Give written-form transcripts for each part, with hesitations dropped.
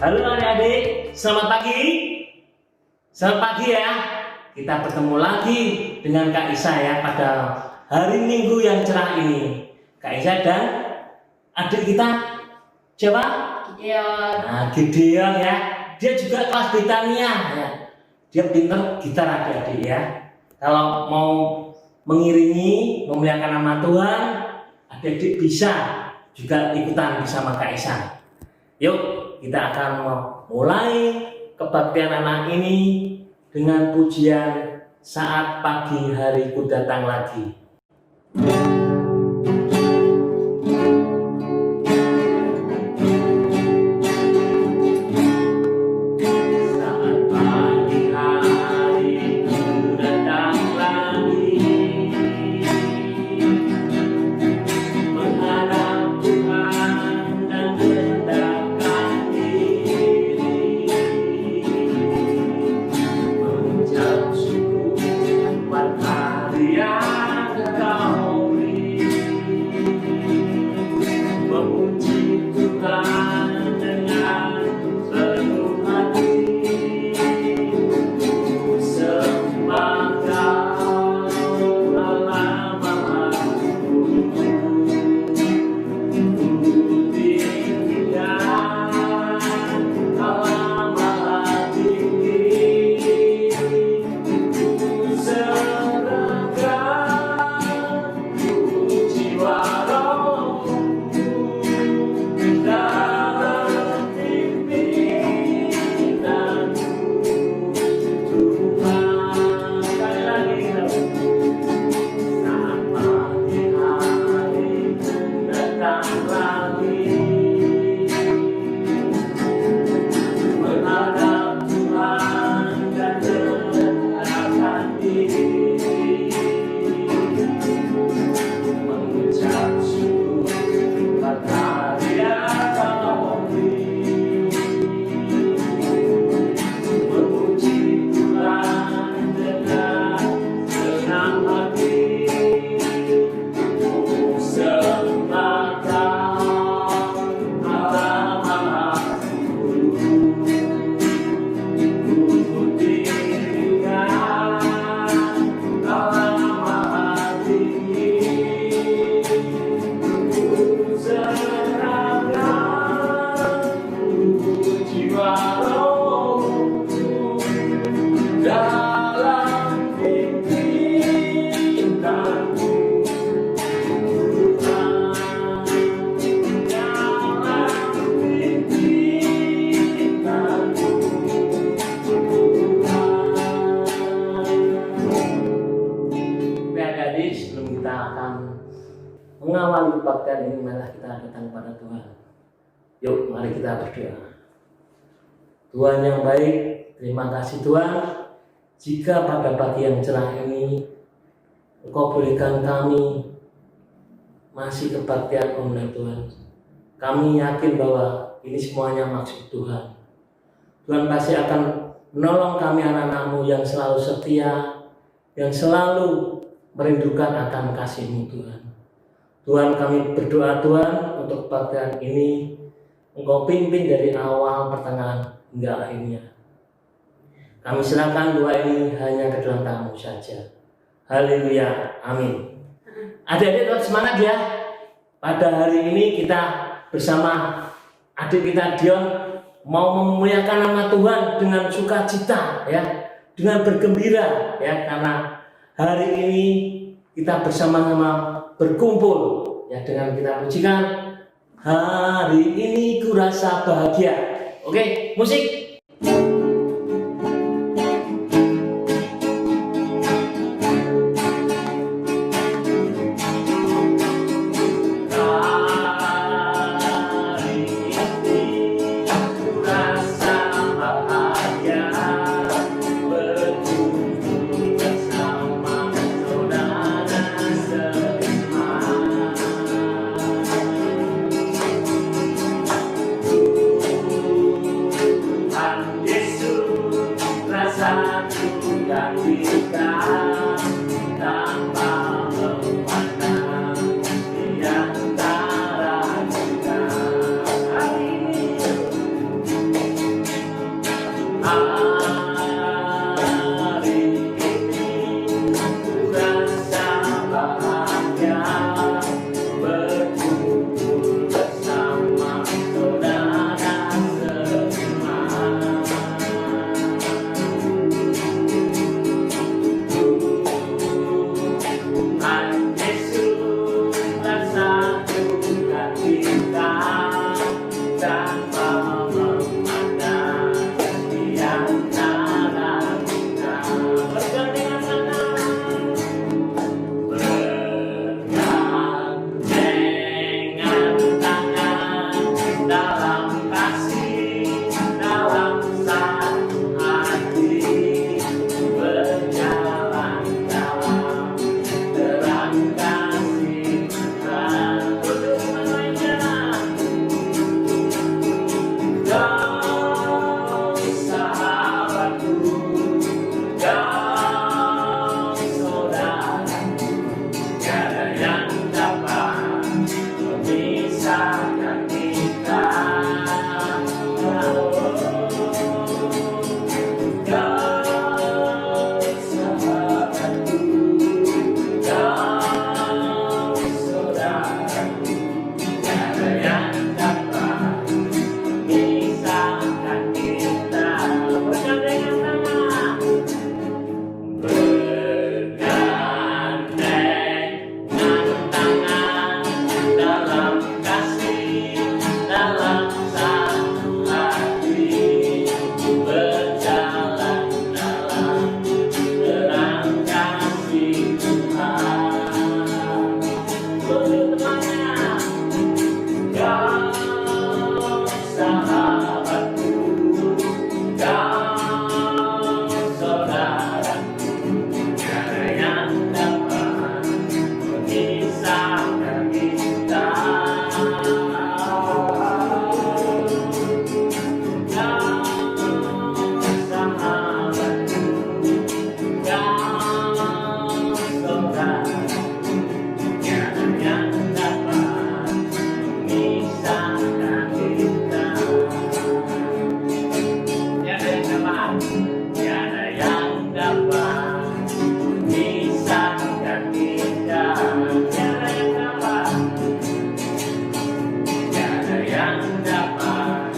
Halo adik-adik, selamat pagi. Selamat pagi ya. Kita bertemu lagi dengan Kak Isa ya pada hari Minggu yang cerah ini. Kak Isa dan adik kita siapa? Gideon. Nah, Gideon ya. Dia juga kelas Britania ya. Dia pinter gitar adik-adik ya. Kalau mau mengiringi, memuliakan nama Tuhan, adik-adik bisa juga ikutan bersama Kak Isa. Yuk, kita akan mulai kebaktian anak ini dengan pujian Saat Pagi Hariku Datang Lagi. Sebelum kita akan mengawali kebaktian ini, malah kita datang kepada Tuhan. Yuk, mari kita berdoa. Tuhan yang baik, terima kasih Tuhan, jika pada pagi yang cerah ini Engkau berikan kami masih kebaktian oleh Tuhan. Kami yakin bahwa ini semuanya maksud Tuhan. Tuhan pasti akan menolong kami anak-anak-Mu yang selalu setia, yang selalu merindukan akan kasih-Mu Tuhan. Tuhan, kami berdoa Tuhan untuk kebaktian ini Engkau pimpin dari awal, pertengahan hingga akhirnya. Kami serahkan doa ini hanya ke dalam tangan-Mu saja. Haleluya, amin. Adik-adik tetap semangat ya. Pada hari ini kita bersama adik kita Dion mau memuliakan nama Tuhan dengan sukacita ya, dengan bergembira ya, karena hari ini kita bersama-sama berkumpul ya, dengan kita pujikan hari ini ku rasa bahagia. Oke, musik. Hari ini ku rasa bahagia berkumpul bersama saudara seiman. Tuhan Yesus bersatukan kita tanpa memandang di antara kita. Bergandengan tangan dalam kasih, dalam satu hati, berjalan dalam terang kasih Tuhan. Untuk semuanya, kau sahabatku, kau saudaraku, tiada yang dapat memisahkan kita. Kau sahabatku, kau saudaraku, tiada yang dapat memisahkan kita. Bergandengan tangan, bergandengan tangan dalam kasih, dalam satu hati, berjalan dalam terang kasih Tuhan. Untuk temannya, kau sahabatku, kau saudaraku, tiada yang dapat memisahkan kita. Kau sahabatku, kau saudaraku, tiada yang dapat memisahkan kita. Tiada yang dapat memisahkan kita. Tiada yang dapat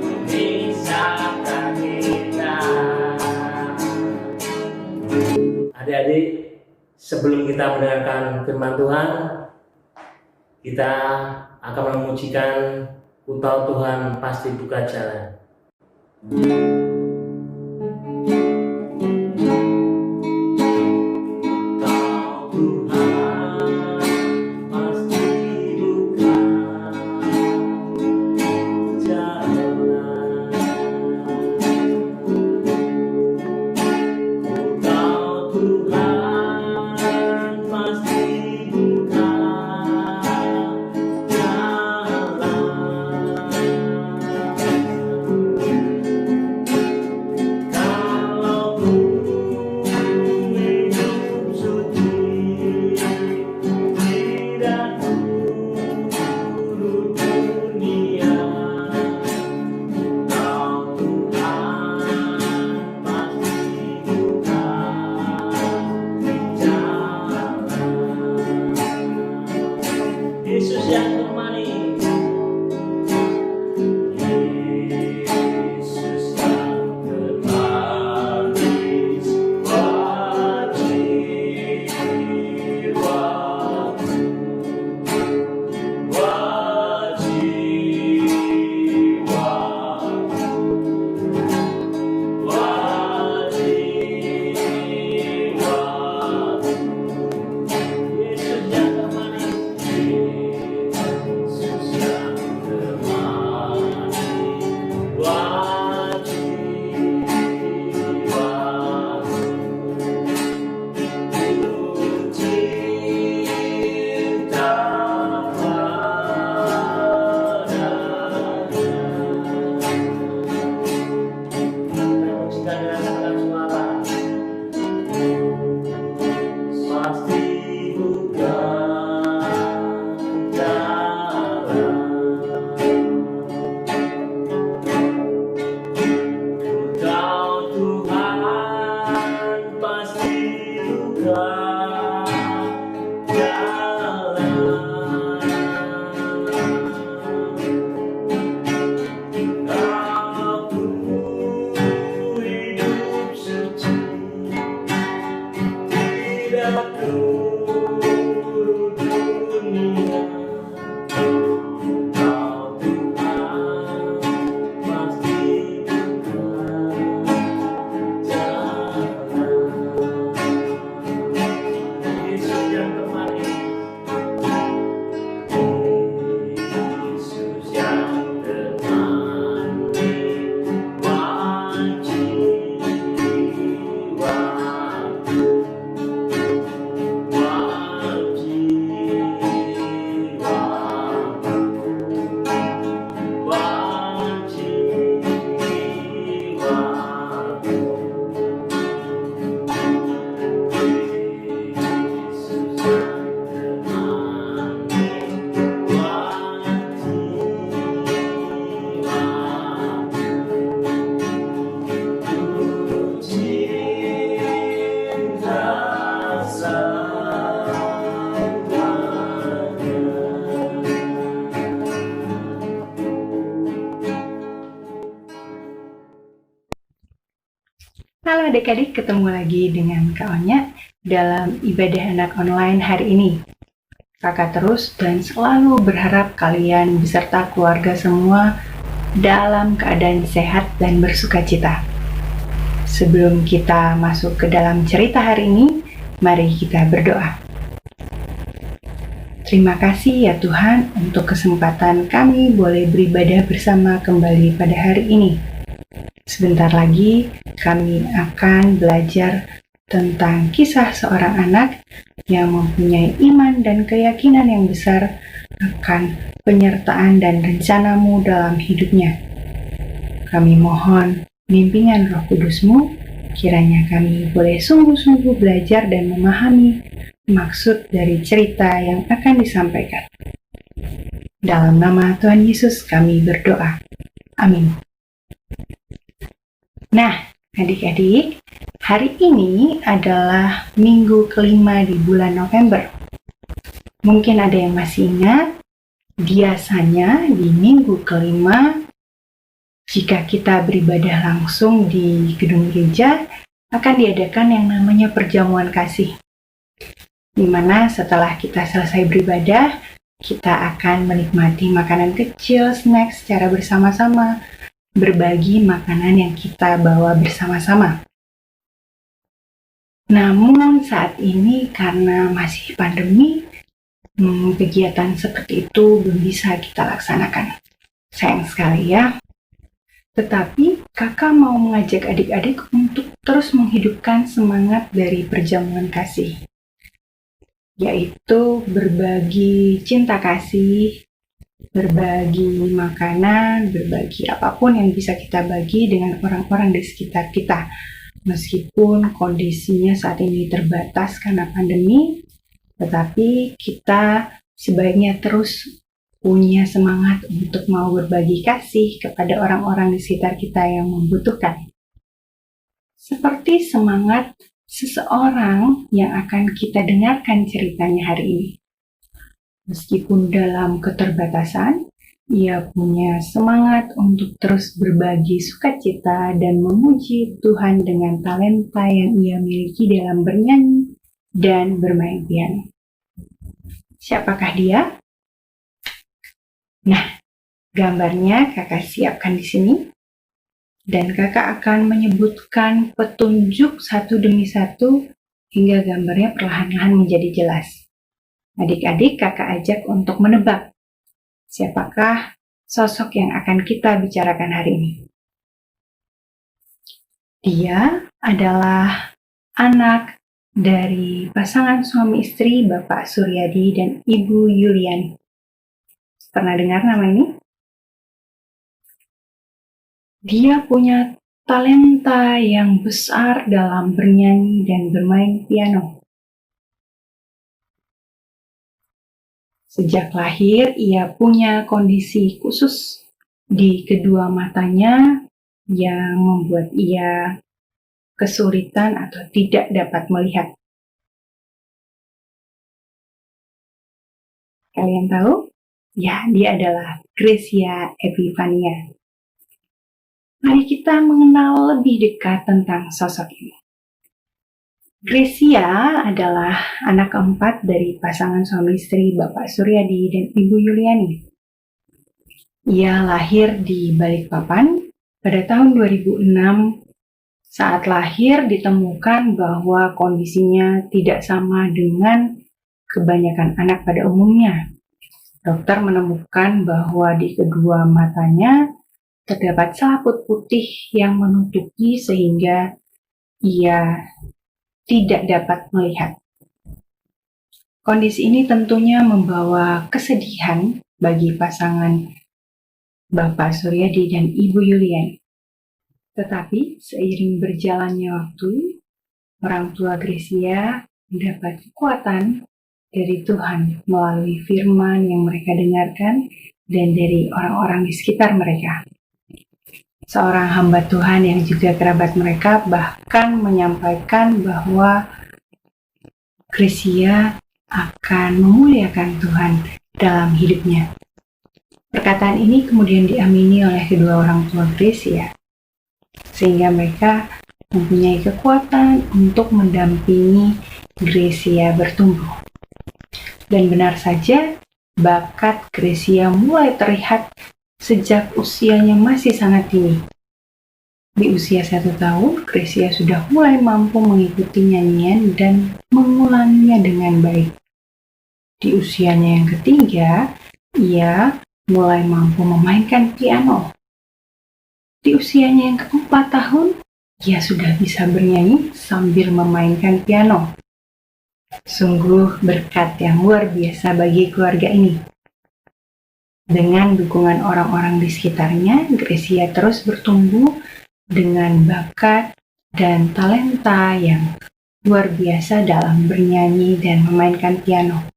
memisahkan kita. Adik-adik, sebelum kita mendengarkan firman Tuhan, kita akan memujikan Ku tahu Tuhan pasti buka jalan. Halo adik-adik, ketemu lagi dengan Kak Onya dalam ibadah anak online hari ini. Kakak terus dan selalu berharap kalian beserta keluarga semua dalam keadaan sehat dan bersukacita. Sebelum kita masuk ke dalam cerita hari ini, mari kita berdoa. Terima kasih ya Tuhan untuk kesempatan kami boleh beribadah bersama kembali pada hari ini. Sebentar lagi kami akan belajar tentang kisah seorang anak yang mempunyai iman dan keyakinan yang besar akan penyertaan dan rencanamu dalam hidupnya. Kami mohon bimbingan Roh Kudus-Mu, kiranya kami boleh sungguh-sungguh belajar dan memahami maksud dari cerita yang akan disampaikan. Dalam nama Tuhan Yesus kami berdoa. Amin. Nah, adik-adik, hari ini adalah minggu kelima di bulan November. Mungkin ada yang masih ingat, biasanya di minggu kelima, jika kita beribadah langsung di gedung gereja, akan diadakan yang namanya perjamuan kasih. Di mana setelah kita selesai beribadah, kita akan menikmati makanan kecil, snack secara bersama-sama, berbagi makanan yang kita bawa bersama-sama. Namun saat ini karena masih pandemi, kegiatan seperti itu belum bisa kita laksanakan. Sayang sekali ya. Tetapi kakak mau mengajak adik-adik untuk terus menghidupkan semangat dari perjamuan kasih, yaitu berbagi cinta kasih, berbagi makanan, berbagi apapun yang bisa kita bagi dengan orang-orang di sekitar kita. Meskipun kondisinya saat ini terbatas karena pandemi, tetapi kita sebaiknya terus punya semangat untuk mau berbagi kasih kepada orang-orang di sekitar kita yang membutuhkan. Seperti semangat seseorang yang akan kita dengarkan ceritanya hari ini. Meskipun dalam keterbatasan, ia punya semangat untuk terus berbagi sukacita dan memuji Tuhan dengan talenta yang ia miliki dalam bernyanyi dan bermain piano. Siapakah dia? Nah, gambarnya kakak siapkan di sini. Dan kakak akan menyebutkan petunjuk satu demi satu hingga gambarnya perlahan-lahan menjadi jelas. Adik-adik kakak ajak untuk menebak siapakah sosok yang akan kita bicarakan hari ini. Dia adalah anak dari pasangan suami istri Bapak Suryadi dan Ibu Yuliani. Pernah dengar nama ini? Dia punya talenta yang besar dalam bernyanyi dan bermain piano. Sejak lahir, ia punya kondisi khusus di kedua matanya yang membuat ia kesulitan atau tidak dapat melihat. Kalian tahu? Ya, dia adalah Gracia Epifania. Mari kita mengenal lebih dekat tentang sosok ini. Gracia adalah anak keempat dari pasangan suami istri Bapak Suryadi dan Ibu Yuliani. Ia lahir di Balikpapan pada tahun 2006. Saat lahir ditemukan bahwa kondisinya tidak sama dengan kebanyakan anak pada umumnya. Dokter menemukan bahwa di kedua matanya terdapat selaput putih yang menutupi sehingga ia tidak dapat melihat. Kondisi ini tentunya membawa kesedihan bagi pasangan Bapak Suryadi dan Ibu Yuliani. Tetapi seiring berjalannya waktu, orang tua Gracia mendapat kekuatan dari Tuhan melalui firman yang mereka dengarkan dan dari orang-orang di sekitar mereka. Seorang hamba Tuhan yang juga kerabat mereka bahkan menyampaikan bahwa Gracia akan memuliakan Tuhan dalam hidupnya. Perkataan ini kemudian diamini oleh kedua orang tua Gracia, sehingga mereka mempunyai kekuatan untuk mendampingi Gracia bertumbuh. Dan benar saja, bakat Gracia mulai terlihat sejak usianya masih sangat dini. Di usia 1 tahun, Gracia sudah mulai mampu mengikuti nyanyian dan mengulanginya dengan baik. Di usianya yang ketiga, ia mulai mampu memainkan piano. Di usianya yang ke-4 tahun, ia sudah bisa bernyanyi sambil memainkan piano. Sungguh berkat yang luar biasa bagi keluarga ini. Dengan dukungan orang-orang di sekitarnya, Gracia terus bertumbuh dengan bakat dan talenta yang luar biasa dalam bernyanyi dan memainkan piano.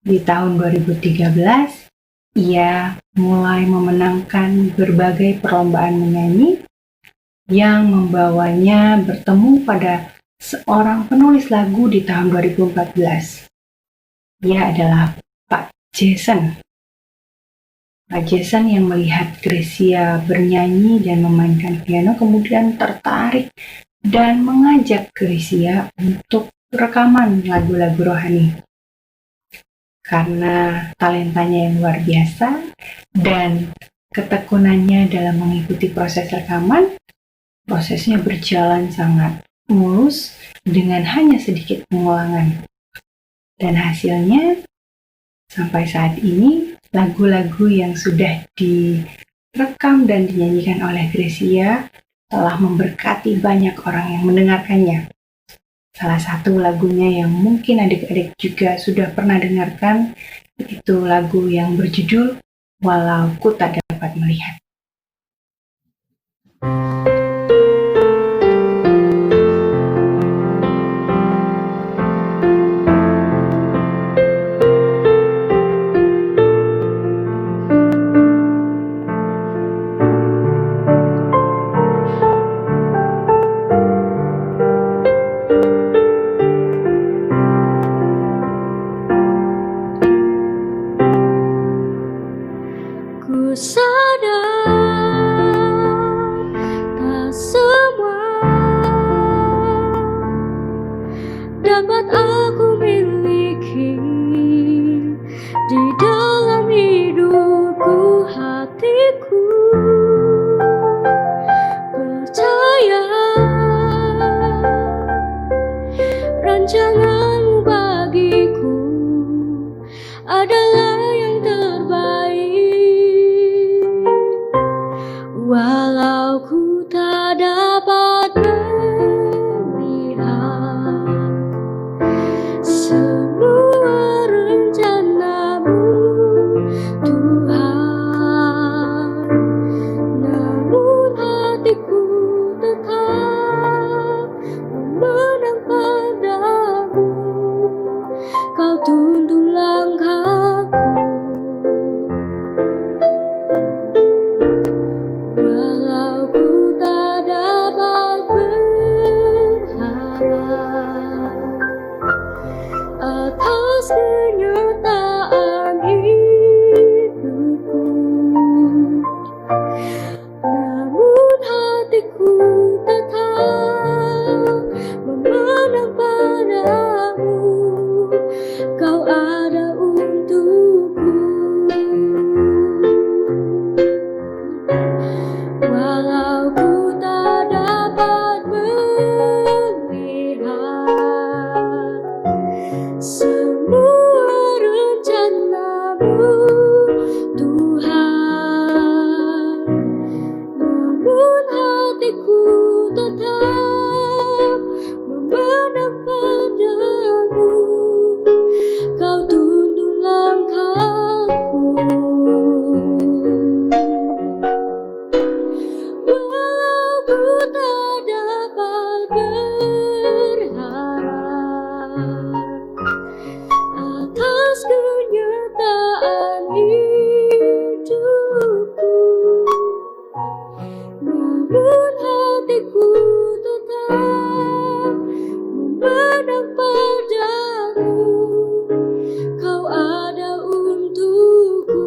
Di tahun 2013, ia mulai memenangkan berbagai perlombaan menyanyi yang membawanya bertemu pada seorang penulis lagu di tahun 2014. Ia adalah Pak Jason. Pak Jason yang melihat Gracia bernyanyi dan memainkan piano kemudian tertarik dan mengajak Gracia untuk rekaman lagu-lagu rohani. Karena talentanya yang luar biasa dan ketekunannya dalam mengikuti proses rekaman, prosesnya berjalan sangat mulus dengan hanya sedikit pengulangan. Dan hasilnya, sampai saat ini, lagu-lagu yang sudah direkam dan dinyanyikan oleh Gracia telah memberkati banyak orang yang mendengarkannya. Salah satu lagunya yang mungkin adik-adik juga sudah pernah dengarkan, itu lagu yang berjudul Walau Ku Tak Dapat Melihat. Ku sadar tak semua dapat aku miliki di dalam hidupku, hatiku percaya rancanganmu bagiku adalah yang terbaik. Walau ku tak dapat melihat semua rencanamu, Tuhan, namun hatiku tetap memenang padamu. Kau tuntun langkahku, walau ku tak dapat berharap atas kenyataan hidupku, namun hatiku tetap memenang padamu. Kau ada untukku, walau ku tak dapat melihat semua rencanamu, Tuhan, namun hatiku tetap memenang padamu. Kau tuntun langkahku, walau ku tak dapat berharap atas kenyataan hidupku, namun hatiku tetap memenang padamu. Kau ada untukku.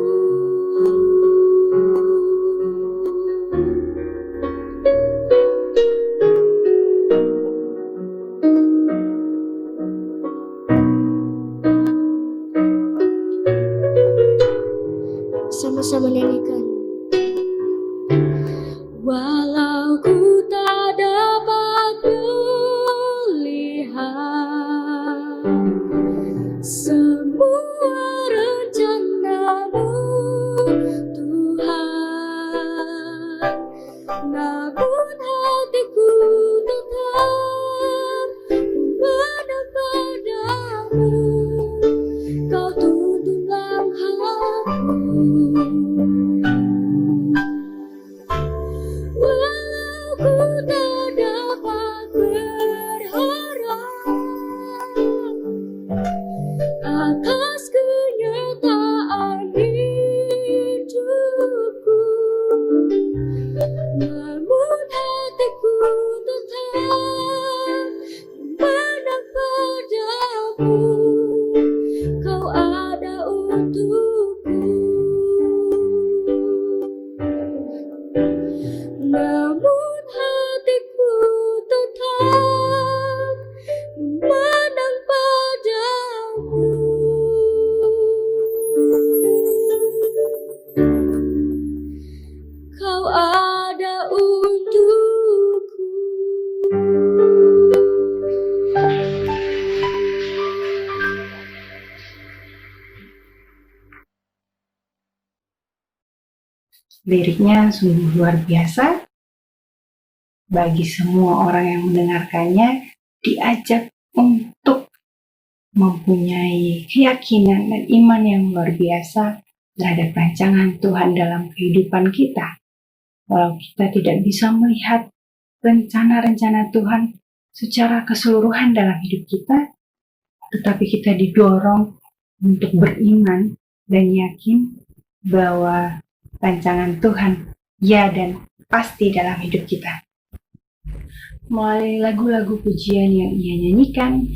namun hatiku tetap memandang padamu. Kau tuntun langkahku, walau ku tak dapat berharap atas kenyataan hidupku, namun hatiku tetap memandang padamu. Kau ada untukku, namun hatiku tetap memandang padamu. Kau ada untukku. Liriknya sungguh luar biasa. Bagi semua orang yang mendengarkannya, diajak untuk mempunyai keyakinan dan iman yang luar biasa terhadap rancangan Tuhan dalam kehidupan kita. Walau kita tidak bisa melihat rencana-rencana Tuhan secara keseluruhan dalam hidup kita, tetapi kita didorong untuk beriman dan yakin bahwa rancangan Tuhan ya dan pasti dalam hidup kita. Melalui lagu-lagu pujian yang ia nyanyikan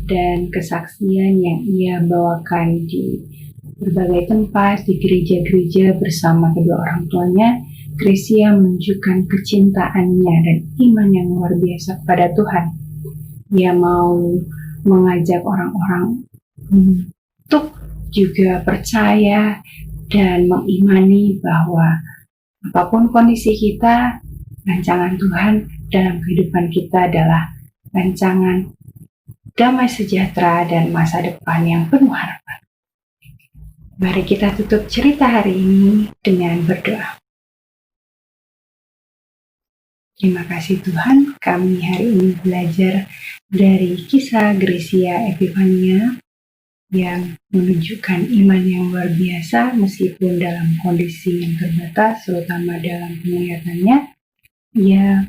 dan kesaksian yang ia bawakan di berbagai tempat, di gereja-gereja bersama kedua orang tuanya, Gracia menunjukkan kecintaannya dan iman yang luar biasa kepada Tuhan. Ia mau mengajak orang-orang untuk juga percaya dan mengimani bahwa apapun kondisi kita, rancangan Tuhan dalam kehidupan kita adalah rancangan damai sejahtera dan masa depan yang penuh harapan. Mari kita tutup cerita hari ini dengan berdoa. Terima kasih Tuhan, kami hari ini belajar dari kisah Gracia Epifania yang menunjukkan iman yang luar biasa meskipun dalam kondisi yang terbatas, terutama dalam penglihatannya. Ia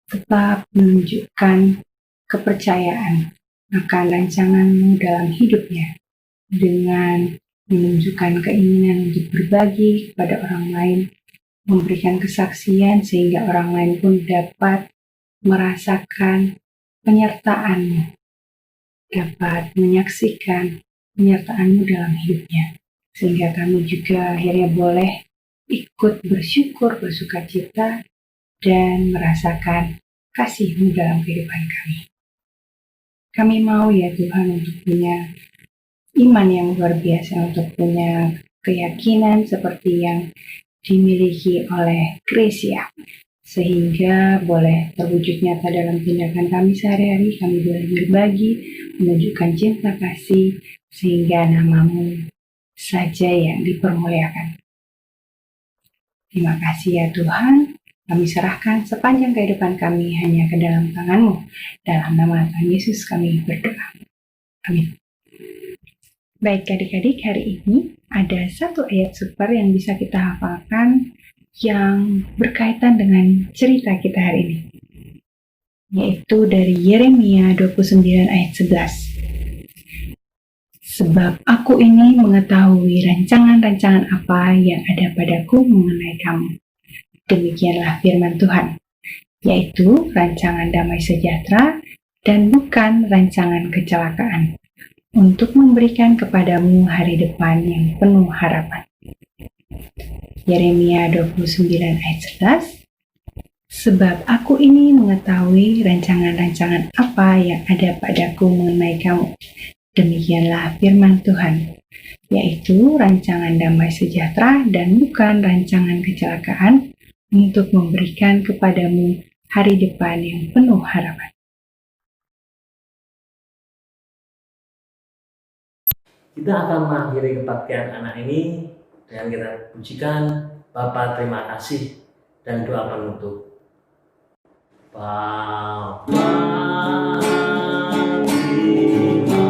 tetap menunjukkan kepercayaan akan rancanganmu dalam hidupnya dengan menunjukkan keinginan untuk berbagi kepada orang lain, memberikan kesaksian sehingga orang lain pun dapat merasakan penyertaanmu, dapat menyaksikan penyertaanmu dalam hidupnya, sehingga kami juga akhirnya boleh ikut bersyukur, bersukacita, dan merasakan kasih-Mu dalam kehidupan kami. Kami mau ya Tuhan untuk punya iman yang luar biasa, untuk punya keyakinan seperti yang dimiliki oleh Gracia, sehingga boleh terwujud nyata dalam tindakan kami sehari-hari. Kami boleh berbagi, menunjukkan cinta kasih, sehingga nama-Mu saja yang dipermuliakan. Terima kasih ya Tuhan, kami serahkan sepanjang kehidupan kami hanya ke dalam tangan-Mu. Dalam nama Tuhan Yesus kami berdoa. Amin. Baik adik-adik, hari ini ada satu ayat super yang bisa kita hafalkan yang berkaitan dengan cerita kita hari ini, yaitu dari Yeremia 29 ayat 11. Sebab aku ini mengetahui rancangan-rancangan apa yang ada padaku mengenai kamu. Demikianlah firman Tuhan, yaitu rancangan damai sejahtera dan bukan rancangan kecelakaan, untuk memberikan kepadamu hari depan yang penuh harapan. Yeremia 29 ayat 11. Sebab aku ini mengetahui rancangan-rancangan apa yang ada padaku mengenai kamu. Demikianlah firman Tuhan, yaitu rancangan damai sejahtera dan bukan rancangan kecelakaan, untuk memberikan kepadamu hari depan yang penuh harapan. Kita akan mengakhiri kebaktian anak ini dengan kita pujikan Bapa terima kasih dan doa penutup. Bapa terima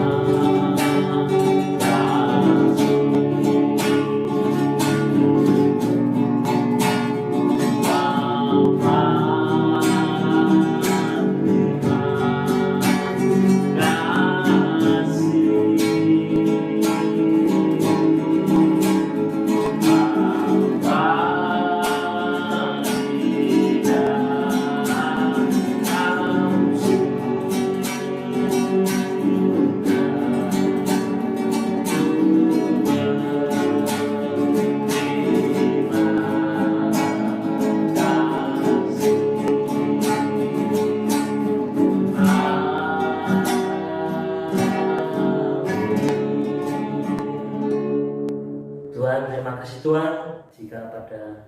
Tuhan, terima kasih Tuhan, jika pada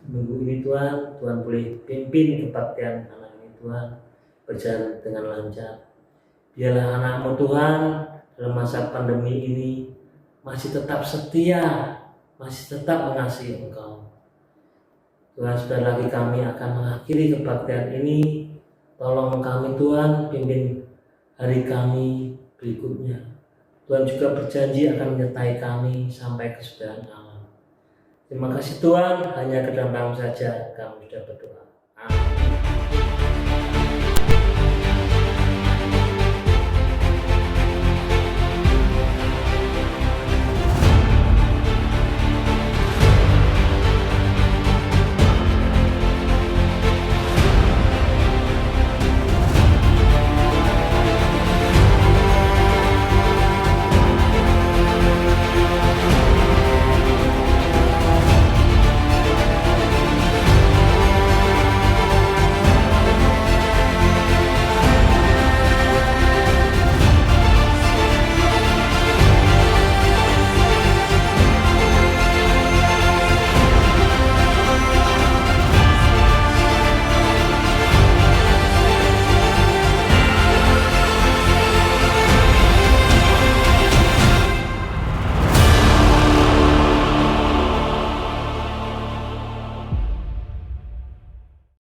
minggu ini Tuhan boleh pimpin kebaktian anak ini Tuhan berjalan dengan lancar. Biarlah anak-Mu Tuhan dalam masa pandemi ini masih tetap setia, masih tetap mengasihi Engkau. Tuhan, sudah lagi kami akan mengakhiri kebaktian ini. Tolong kami Tuhan, pimpin hari kami berikutnya. Tuhan juga berjanji akan menyertai kami sampai kesudahan alam. Terima kasih Tuhan, hanya ke dalam saja kami sudah berdoa. Amin.